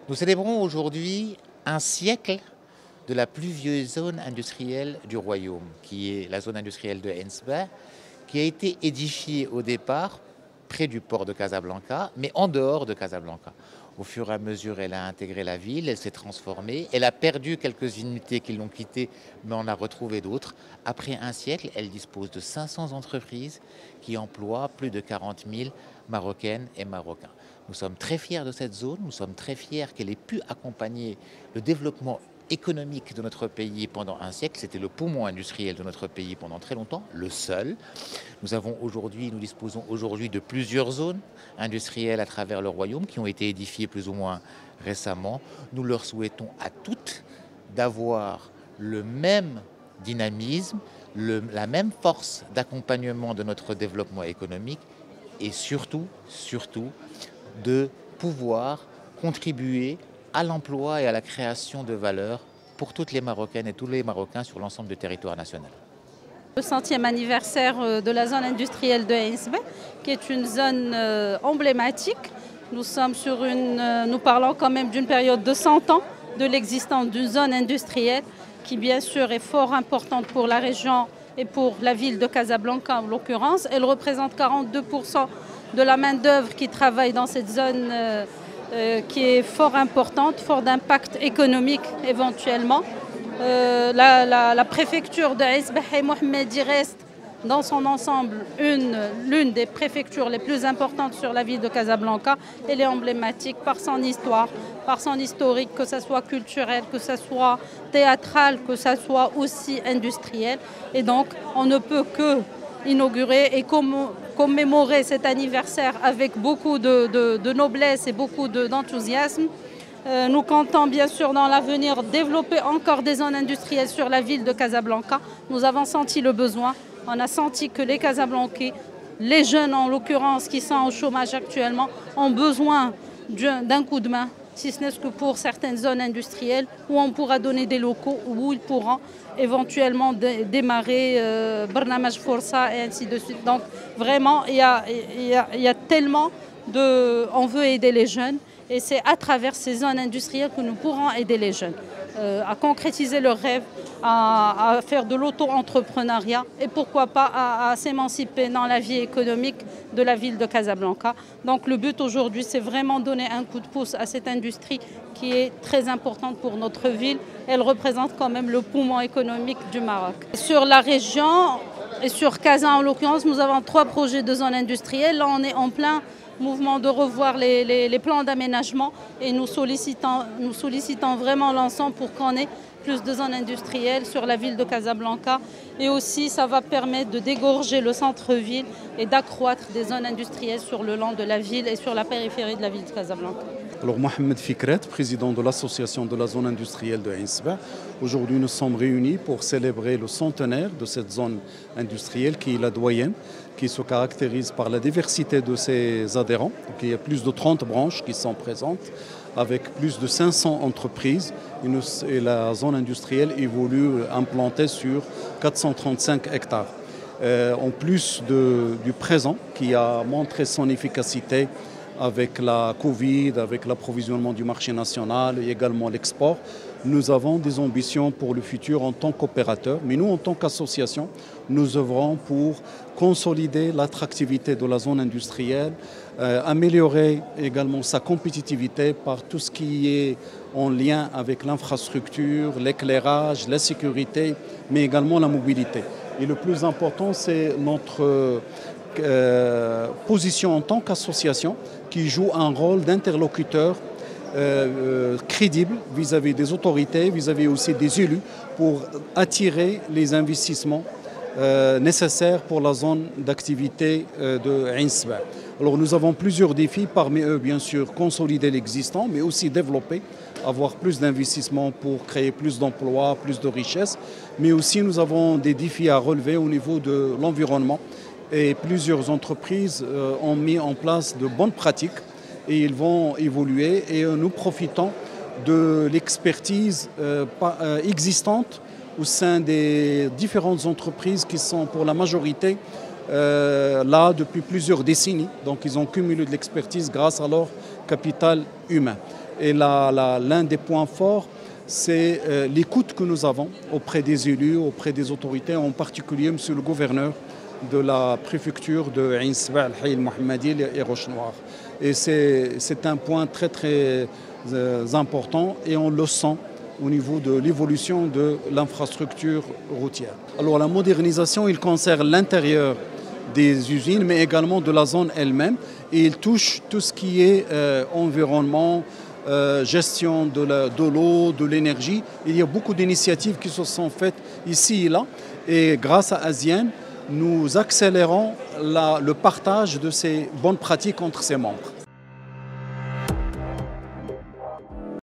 Nous célébrons aujourd'hui un siècle de la plus vieille zone industrielle du royaume, qui est la zone industrielle de Ensba, qui a été édifiée au départ près du port de Casablanca, mais en dehors de Casablanca. Au fur et à mesure, elle a intégré la ville, elle s'est transformée, elle a perdu quelques unités qui l'ont quittée, mais on a retrouvé d'autres. Après un siècle, elle dispose de 500 entreprises qui emploient plus de 40 000 Marocaines et Marocains. Nous sommes très fiers de cette zone, nous sommes très fiers qu'elle ait pu accompagner le développement économique de notre pays pendant un siècle. C'était le poumon industriel de notre pays pendant très longtemps, le seul. Nous disposons aujourd'hui de plusieurs zones industrielles à travers le royaume qui ont été édifiées plus ou moins récemment. Nous leur souhaitons à toutes d'avoir le même dynamisme, la même force d'accompagnement de notre développement économique et surtout, de pouvoir contribuer à l'emploi et à la création de valeur pour toutes les Marocaines et tous les Marocains sur l'ensemble du territoire national. Le 100e anniversaire de la zone industrielle de Ensba, qui est une zone emblématique. Nous parlons quand même d'une période de 100 ans de l'existence d'une zone industrielle qui bien sûr est fort importante pour la région et pour la ville de Casablanca en l'occurrence. Elle représente 42% de la main-d'œuvre qui travaille dans cette zone qui est fort importante, fort d'impact économique éventuellement. La préfecture de Ensba Mohammedi reste dans son ensemble l'une des préfectures les plus importantes sur la ville de Casablanca. Elle est emblématique par son histoire, par son historique, que ce soit culturel, que ce soit théâtral, que ce soit aussi industriel. Et donc, on ne peut que inaugurer et commémorer cet anniversaire avec beaucoup de noblesse et beaucoup d'enthousiasme. Nous comptons bien sûr dans l'avenir développer encore des zones industrielles sur la ville de Casablanca. Nous avons senti le besoin. On a senti que les Casablancais, les jeunes en l'occurrence qui sont au chômage actuellement, ont besoin d'un coup de main, si ce n'est que pour certaines zones industrielles où on pourra donner des locaux, où ils pourront éventuellement démarrer Barnamaj Força et ainsi de suite. Donc vraiment, il y a tellement on veut aider les jeunes et c'est à travers ces zones industrielles que nous pourrons aider les jeunes à concrétiser leurs rêves, à faire de l'auto-entrepreneuriat et pourquoi pas à s'émanciper dans la vie économique de la ville de Casablanca. Donc le but aujourd'hui, c'est vraiment donner un coup de pouce à cette industrie qui est très importante pour notre ville. Elle représente quand même le poumon économique du Maroc. Sur la région et sur Casa en l'occurrence, nous avons 3 projets de zones industrielles. Là, on est en plein mouvement de revoir les plans d'aménagement et nous sollicitons vraiment l'ensemble pour qu'on ait plus de zones industrielles sur la ville de Casablanca et aussi ça va permettre de dégorger le centre-ville et d'accroître des zones industrielles sur le long de la ville et sur la périphérie de la ville de Casablanca. Alors Mohamed Fikret, président de l'association de la zone industrielle de Ensba. Aujourd'hui nous sommes réunis pour célébrer le centenaire de cette zone industrielle qui est la doyenne, qui se caractérise par la diversité de ses adhérents. Donc, il y a plus de 30 branches qui sont présentes avec plus de 500 entreprises et la zone industrielle évolue implantée sur 435 hectares. En plus du présent qui a montré son efficacité avec la Covid, avec l'approvisionnement du marché national et également l'export, nous avons des ambitions pour le futur en tant qu'opérateur. Mais nous, en tant qu'association, nous œuvrons pour consolider l'attractivité de la zone industrielle, améliorer également sa compétitivité par tout ce qui est en lien avec l'infrastructure, l'éclairage, la sécurité, mais également la mobilité. Et le plus important, c'est notre position en tant qu'association qui joue un rôle d'interlocuteur crédible vis-à-vis des autorités, vis-à-vis aussi des élus pour attirer les investissements nécessaires pour la zone d'activité de Ensba. Alors nous avons plusieurs défis, parmi eux bien sûr consolider l'existant, mais aussi développer, avoir plus d'investissements pour créer plus d'emplois, plus de richesses, mais aussi nous avons des défis à relever au niveau de l'environnement et plusieurs entreprises ont mis en place de bonnes pratiques et ils vont évoluer et nous profitons de l'expertise existante au sein des différentes entreprises qui sont pour la majorité là depuis plusieurs décennies. Donc ils ont cumulé de l'expertise grâce à leur capital humain. Et l'un des points forts, c'est l'écoute que nous avons auprès des élus, auprès des autorités, en particulier monsieur le gouverneur de la préfecture de Ain Sebaa, Al-Hayy Mohammadi et Roche-Noire. Et c'est un point très très important et on le sent au niveau de l'évolution de l'infrastructure routière. Alors la modernisation, il concerne l'intérieur des usines, mais également de la zone elle-même. Et il touche tout ce qui est environnement, gestion de l'eau, de l'énergie. Il y a beaucoup d'initiatives qui se sont faites ici et là. Et grâce à ASIEN, nous accélérons le partage de ces bonnes pratiques entre ses membres.